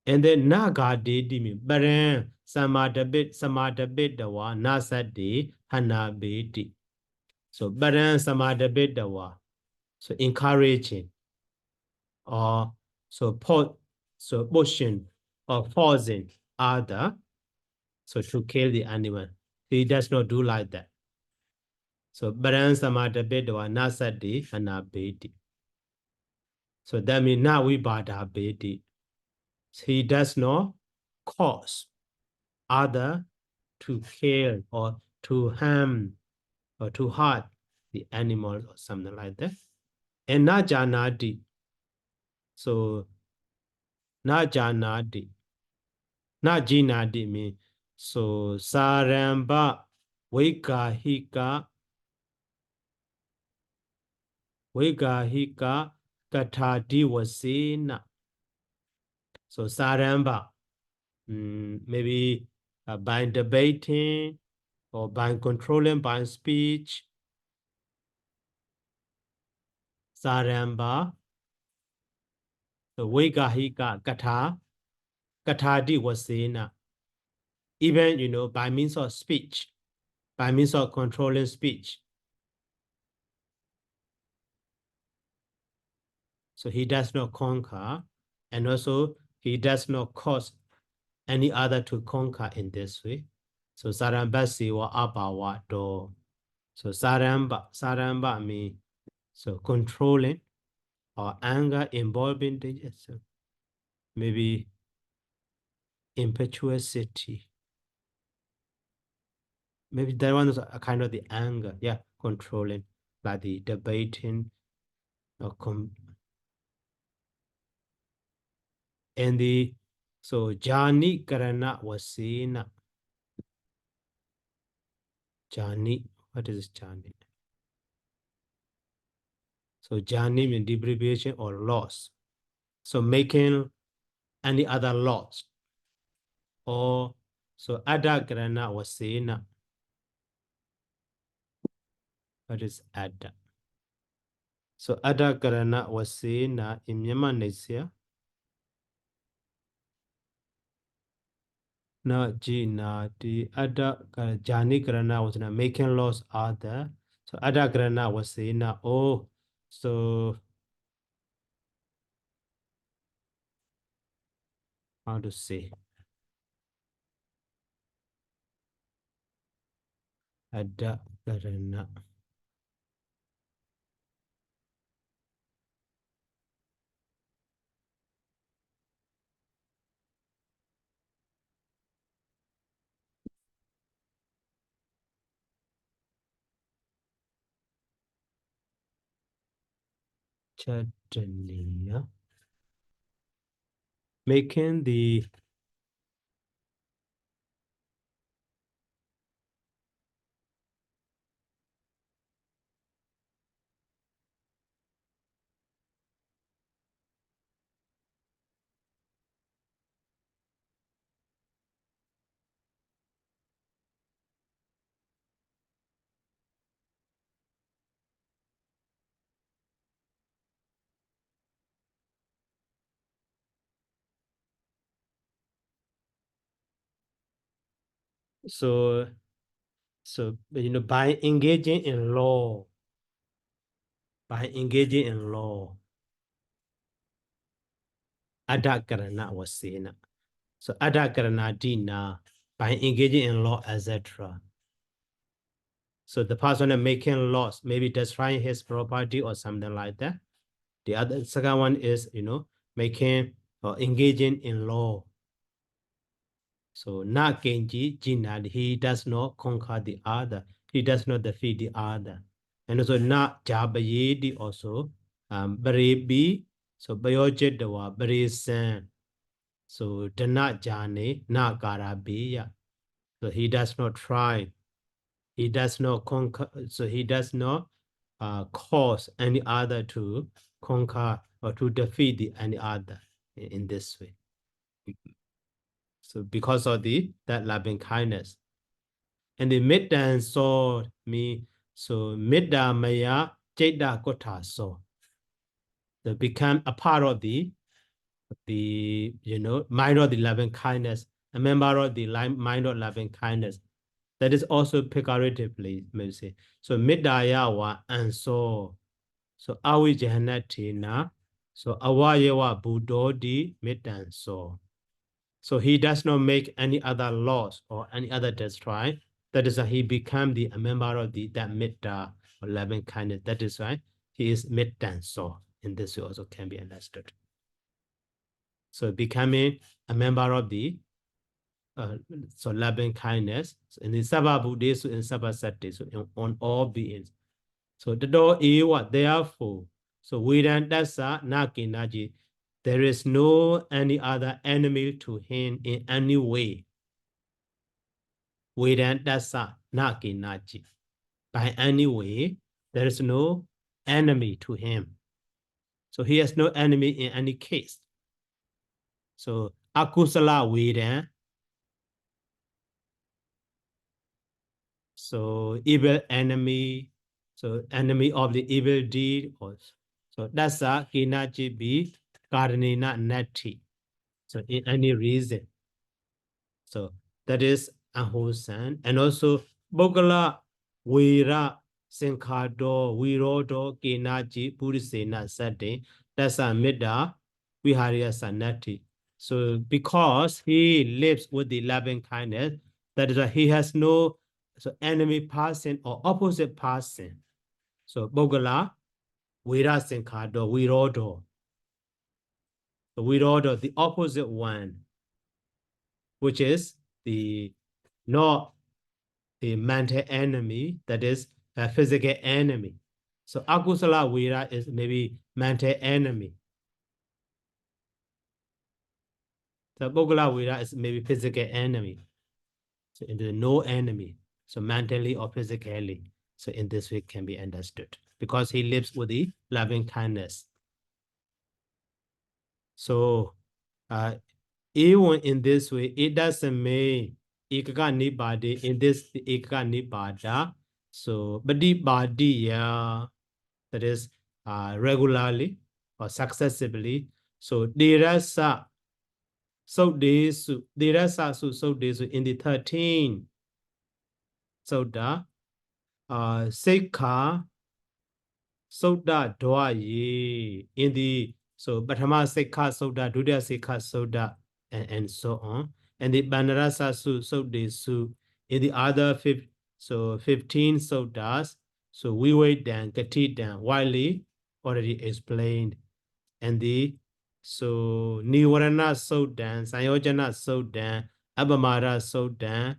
And then nagadedi baran samadabit dawa nasadi hanabeti. So baran samadabit dawa. So encouraging or pushing or forcing other to kill the animal. He does not do like that. So baran samadabit dawa nasadi hanabeti. So that means now we bada beti. He does not cause other to kill or to harm or to hurt the animal or something like that. And najanadi. So najanadi. Najinadi means so saramba vigahika kathadi wasena. So saramba, maybe by debating or by controlling by speech. Saramba, the vigahika kathadi wasena. Even by means of speech, by means of controlling speech. So he does not conquer, and also he does not cause any other to conquer in this way. So saramba siwa abawa do. So saramba means so controlling or anger involving so maybe impetuosity. maybe that one is a kind of the anger, yeah, controlling, like the debating, or and the so jani karana wasena. Jani, what is jani? So jani means deprivation or loss. So making any other loss. Or so ada karana wasena. What is ada? So ada karana wasena in Myanmar Nesia. Na jina the ada jani karana was not making loss other. So ada karana wasena. Oh, so how to say? Ada karana. Chadaniya. Making the so by engaging in law, adakarana was seen. So adakarana dina by engaging in law, etc. So the person making laws, maybe destroying his property or something like that. The other second one is making or engaging in law. So na kenji jinad, he does not conquer the other, he does not defeat the other. And also na jabayedi also barebi, so bayojedawa baresan. So dana jane na karabiya. So he does not try, he does not conquer, so he does not cause any other to conquer or to defeat any other in this way. So because of that loving kindness. And the metta and so me, so metta maya jeta kotha so. They become a part of the mind of the loving kindness, a member of the mind of loving kindness. That is also pejoratively, maybe say. So metta yawa and so awi jahanatina, so awayewa buddhodi metta and so. So he does not make any other laws or any other destroy. That is why he become a member of that metta or loving kindness. That is why he is metta and so. In this way also can be understood. So becoming a member of the loving kindness in the Sabha Buddhist and Sabha Sati, so on all beings. So the door ewa, therefore, so Vedantasa Nakinaji, there is no any other enemy to him in any way. Vedantasa Nakinaji. By any way, there is no enemy to him. So he has no enemy in any case. So Akusala Vedan. So evil enemy, so enemy of the evil deed. So that's a kinaji be karanina nati. So in any reason. So that is unwholesome. And also Bogala Vira Sinkado Virodo Kinaji Purisena Sati. That's a Mida Viharia Sanati. So because he lives with the loving kindness, that is why he has no enemy person or opposite person. So Bogala Vira Sinkado Virodo. So Virodo, the opposite one, which is the not the mental enemy, that is a physical enemy. So akusala veda is maybe mental enemy. The Bogala veda is maybe physical enemy. So in the no enemy. So mentally or physically. So in this way can be understood. Because he lives with the loving kindness. So even in this way, it doesn't mean Ekaka Nipadi in this Ekaka Nipada. So Badibadiya, that is regularly or successively. So Dirasa so Desu, Dirasa so Desu in the 13 Soda, Sekha Soda Dwaye in the so Batama Sekha Soda, Duda Sekha Soda, and so on. And the Banarasa so Desu in the other 15 sodas. So we wait down, Kati down, widely already explained. And the so Niwarana Sodan, Sayojana Sodan, Abamara Sodan,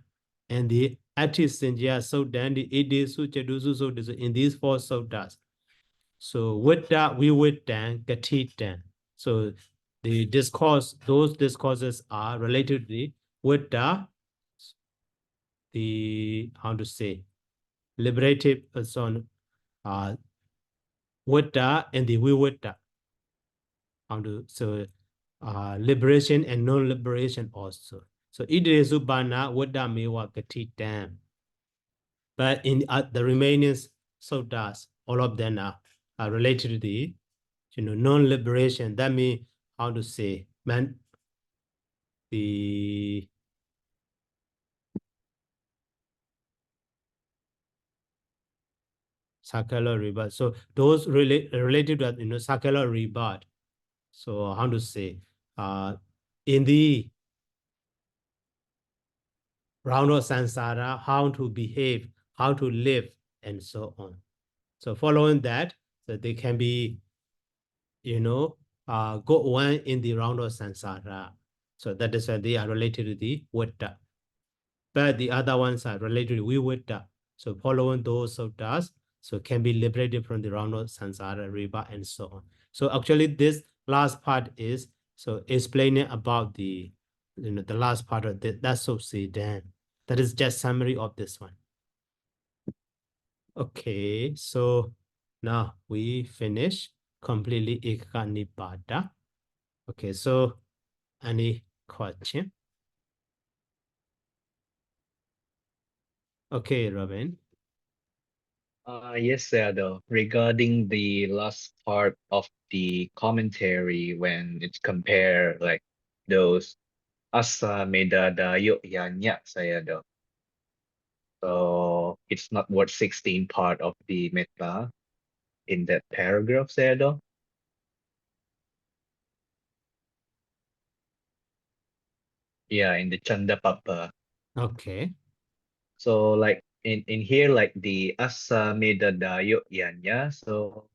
and the Atisinja Sodan, the Idisu Chedusu Sodas in these 4 sodas. So with that, we would then Gatitan. So the discourse, those discourses are related to the with the how to say liberative person Wutta and the Viwutta. How to so liberation and non-liberation also. So Idresu Bana Wutta Mewa Gatitan. But in the remaining sodas, all of them are related to the non-liberation. That means how to say man the circular rebirth. So those related to circular rebirth. So how to say in the round of samsara, how to behave, how to live, and so on. So following that, so they can be, go on in the round of samsara. So that is why they are related to the Vata. But the other ones are related to Vivutta. So following those suttas, so can be liberated from the round of samsara, rebirth, and so on. So actually this last part is so explaining about the the last part of that's so then. That is just summary of this one. Okay, so now we finish completely Ekaka Nipada. Okay, so any question? Okay, Robin. Yes, Sayadaw. Regarding the last part of the commentary when it's compare like those asa medada yogyanya Sayadaw. So it's not what 16 part of the metta in that paragraph, Sayadaw. Yeah, in the Chanda Papa. Okay. So like in here, like the asa medada yogyanya. So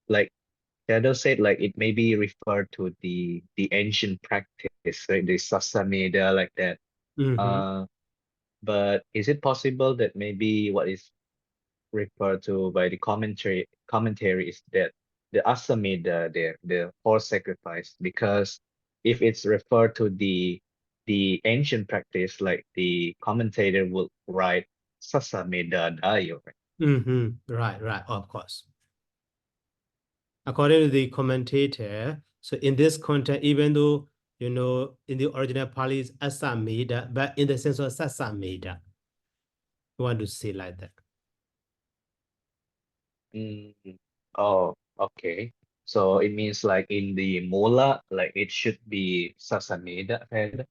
like Shadow said, like it may be referred to the ancient practice, like the sasameda, like that. Mm-hmm. But is it possible that maybe what is referred to by the commentary is that the asameda there, the horse sacrifice? Because if it's referred to the ancient practice, like the commentator will write sasameda dayo, right? Mm-hmm. Right, of course. According to the commentator, so in this context, even though, in the original Pali is Asameda, but in the sense of Sasameda, you want to say like that. Mm, oh, okay. So it means like in the Mola, like it should be Sasameda, right?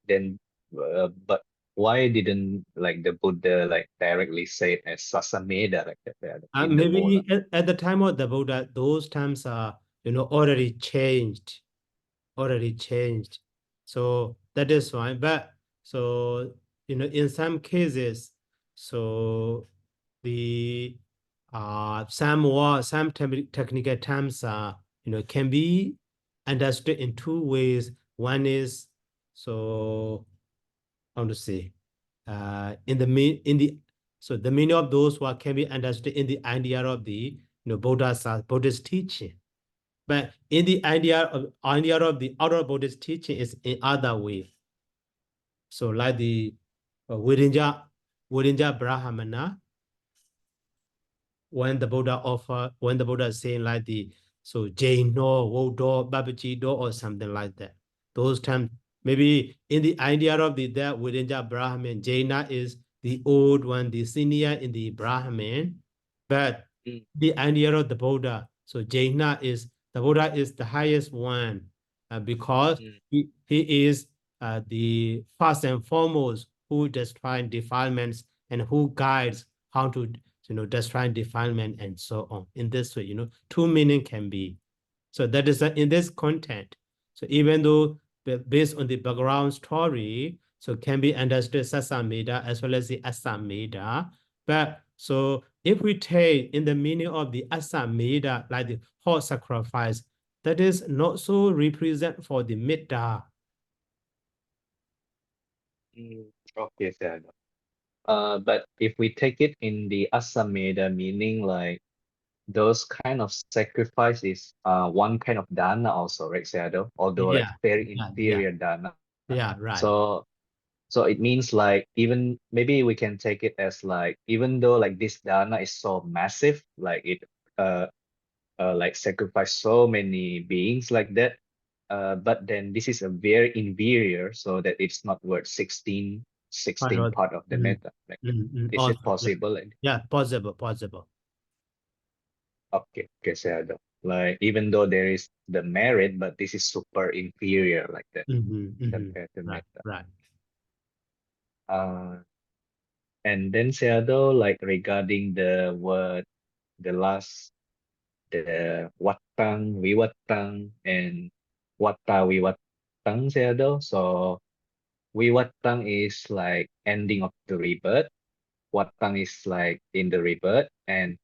Then, but why didn't like the Buddha like directly say it as Sasameda like that right, in the Mola? Maybe at the time of the Buddha, those terms are, already changed. So that is fine. But so, in some cases, so the some technical terms are, can be understood in 2 ways. One is So how to say, so the meaning of those what can be understood in the idea of the Buddhist teaching. But in the idea of the outer Buddhist teaching is in other way. So like the Virinja Brahmana, when the Buddha is saying like so Jain do, Wodo, Babaji do, or something like that. Those times, maybe in the idea of that Virinja Brahmin, Jaina is the old one, the senior in the Brahmin, but the idea of the Buddha, so Jaina is, the Buddha is the highest one because he is the first and foremost who destroys defilements and who guides how to destroy defilement and so on. In this way, two meaning can be. So that is in this content. So even though based on the background story, so can be understood Sasa Metta as well as the Asa Metta. But so if we take in the meaning of the Asa Metta, like the whole sacrifice, that is not so represent for the Metta. Okay, Sayadaw. But if we take it in the Asameda meaning, like those kind of sacrifice is one kind of dana also, right, Sayadaw? Although like Yeah, very yeah, inferior dana. yeah, right. So so it means like even maybe we can take it as like even though like this dana is so massive, like it like sacrifice so many beings like that. But then this is a very inferior, so that it's not worth 16 part of the meta. Like, is it Also, yeah, possible? Like, yeah, possible. okay, okay, Sayadaw. Like even though there is the merit, but this is super inferior like that compared to Right, meta. right. Uh, and then Sayadaw, like regarding the word, the last, the watang, wiwatang, and wata wiwatang, Sayadaw. So wiwatang is like ending of the rebirth. Watang is like in the rebirth, and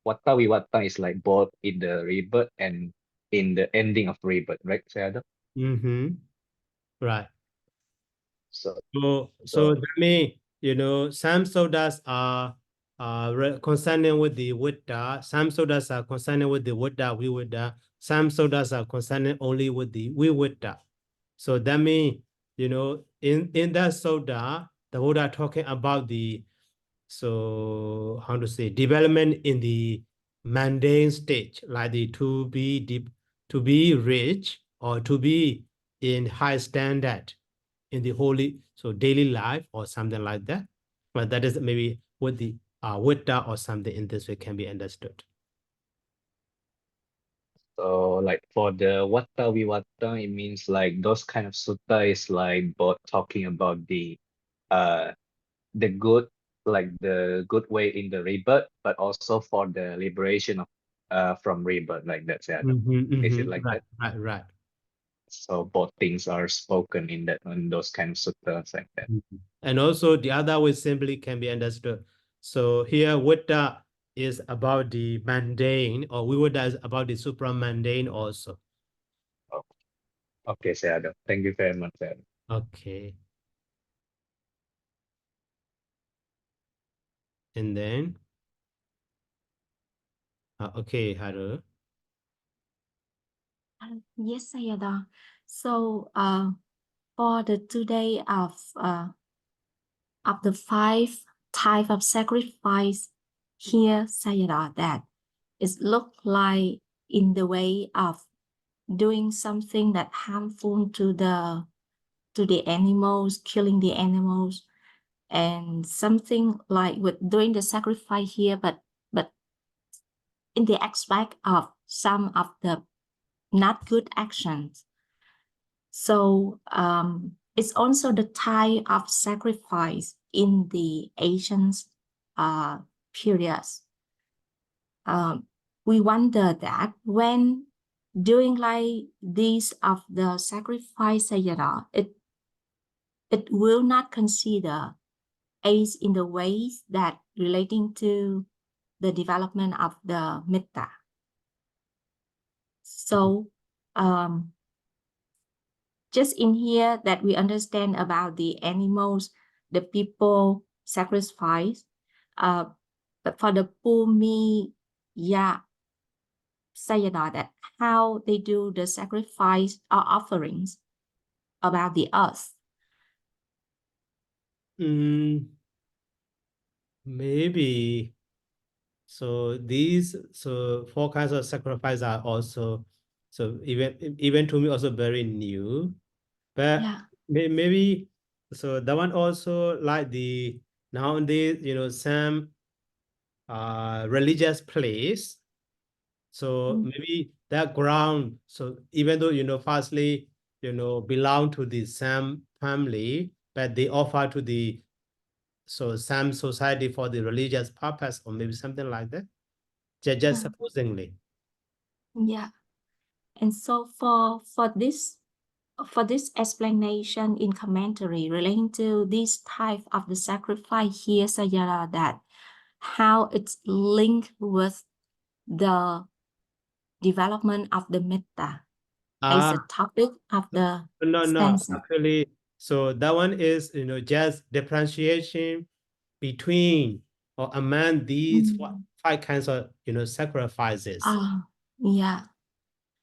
wata wiwatang is like both in the rebirth and in the ending of rebirth, right, Sayadaw? Right. So So that means, some sodas are concerning with the Buddha, some sodas are concerning with the Buddha, Viwuddha, some sodas are concerning only with the Viwuddha. So that means, in that soda, the Buddha talking about so how to say, development in the mundane stage, like to be deep, to be rich, or to be in high standard in the holy, so daily life or something like that. But that is maybe with the Buddha or something in this way can be understood. So like for the Watta Viwatta, it means like those kind of sutta is like both talking about uh the good, like the good way in the rebirth, but also for the liberation of from rebirth, like that. Yeah. Is it like Right, that? right. So both things are spoken in that in those kind of suttas like that. And also the other way simply can be understood. So here Buddha is about the mundane, or Viwuddha is about the supramundane also. Oh, okay, Sayadaw. Thank you very much, Sayadaw. Okay. And then, okay, Haru. Yes, Sayadaw. So, for the today of the 5 type of sacrifice here, Sayadaw, that it look like in the way of doing something that harmful to the animals, killing the animals, and something like with doing the sacrifice here, but in the aspect of some of the not good actions. So it's also the type of sacrifice in the ancient periods. We wonder that when doing like these of the sacrifice, it will not consider aids in the ways that relating to the development of the metta. So just in here that we understand about the animals, the people sacrifice. But for the Pumi Sayadaw, that how they do the sacrifice or offerings about the earth. Maybe. So these, so 4 kinds of sacrifice are also, so even to me also very new. But Yeah. maybe, so that one also like the nowadays, you know, some religious place. So maybe that ground, so even though, you know, firstly, you know, belong to the same family, but they offer to the, so some society for the religious purpose, or maybe something like that. Just supposingly. Yeah. And so for this explanation in commentary relating to this type of the sacrifice here, Sayadaw, that how it's linked with the development of the metta as a topic of the No, stanza. actually, so that one is, you know, just differentiation between or among these 5 kinds of, you know, sacrifices. Yeah.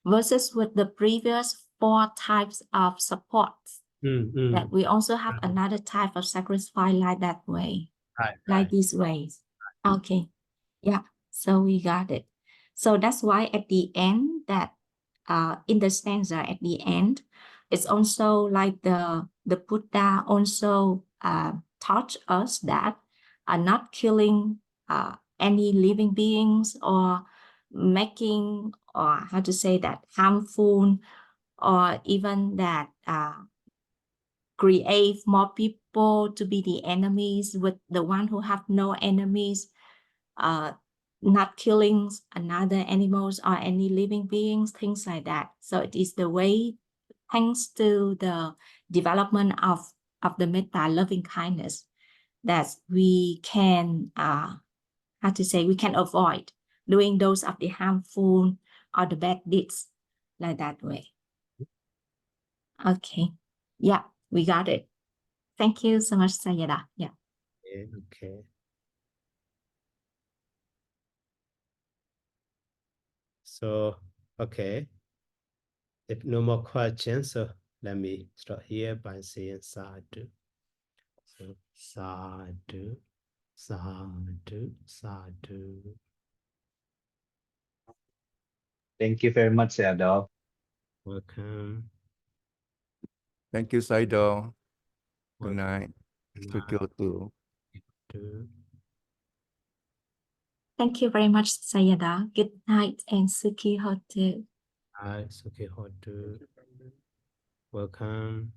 Versus with the previous 4 types of supports, that we also have another type of sacrifice like that way, like these ways. Okay. Yeah. So we got it. So that's why at the end that in the stanza at the end, it's also like the Buddha also taught us that not killing any living beings or making, or how to say that, harmful, or even that create more people to be the enemies with the one who have no enemies, not killing another animals or any living beings, things like that. So it is the way, thanks to the development of the metta, loving kindness, that we can how to say, we can avoid doing those of the harmful or the bad deeds like that way. Okay. Yeah, we got it. Thank you so much, Sayadaw. Yeah. Okay. So, okay. If no more questions, so let me start here by saying sadhu. So, sadhu, sadhu, sadhu. Thank you very much, Sayadaw. Welcome. Thank you, Sayadaw. Good Welcome. night. Sukyoto. Thank you very much, Sayadaw. Good night and Suki Hotu. Hi, Suki Hotu. Welcome.